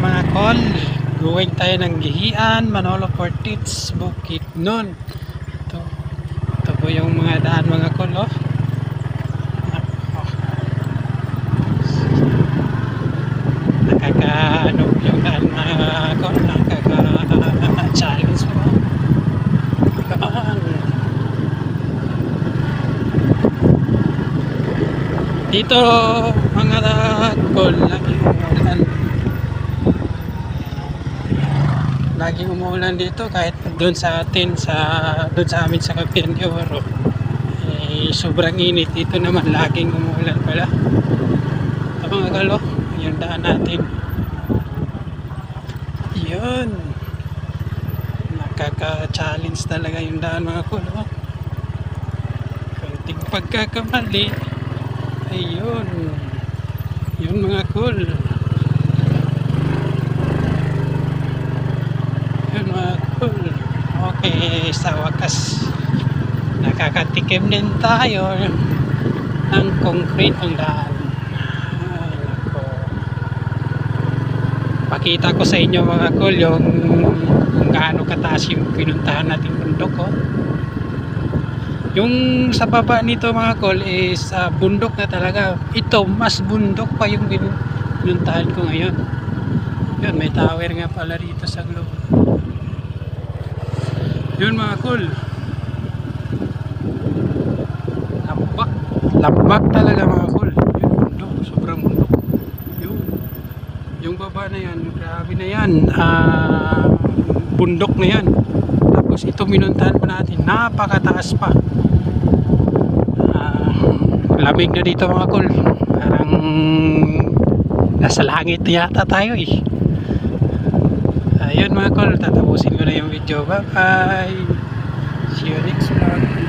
mga kol, going tayo ng Gihian, Manolo Portits, Bukidnon. Ito po yung mga daan mga kol, oh. Nakaka-ano yung daan mga kol, nakaka-challenge po. Dito mga kol, laging umuulan dito kahit doon sa atin doon sa amin sa Cagayan de Oro sobrang init. Dito naman laging umuulan pala. Ito mga kalo, yung daan natin yun, nakaka-challenge talaga yung daan mga kalo. Kunting pagkakamali, ayun yun mga kol. Okay, sa wakas nakakatikim din tayo ng concrete ang daan. Pakita ko sa inyo mga kol yung gaano kataas yung pinuntahan nating bundok, oh. Yung sa baba nito mga kol is bundok na talaga. Ito mas bundok pa yung pinuntahan ko ngayon. Yun, may tower nga pala dito sa globe. Yun mga kol, lambak talaga mga kol. Yun, bundok, sobrang bundok. Yun, yung baba na yan, grabe na yan, bundok na yan. Tapos ito minuntahan pa natin, napakataas pa. Lamig na dito mga kol, parang nasa langit yata tayo eh. Ayun mga kol, tatapusin ko na yung video. Bye bye, see you next vlog.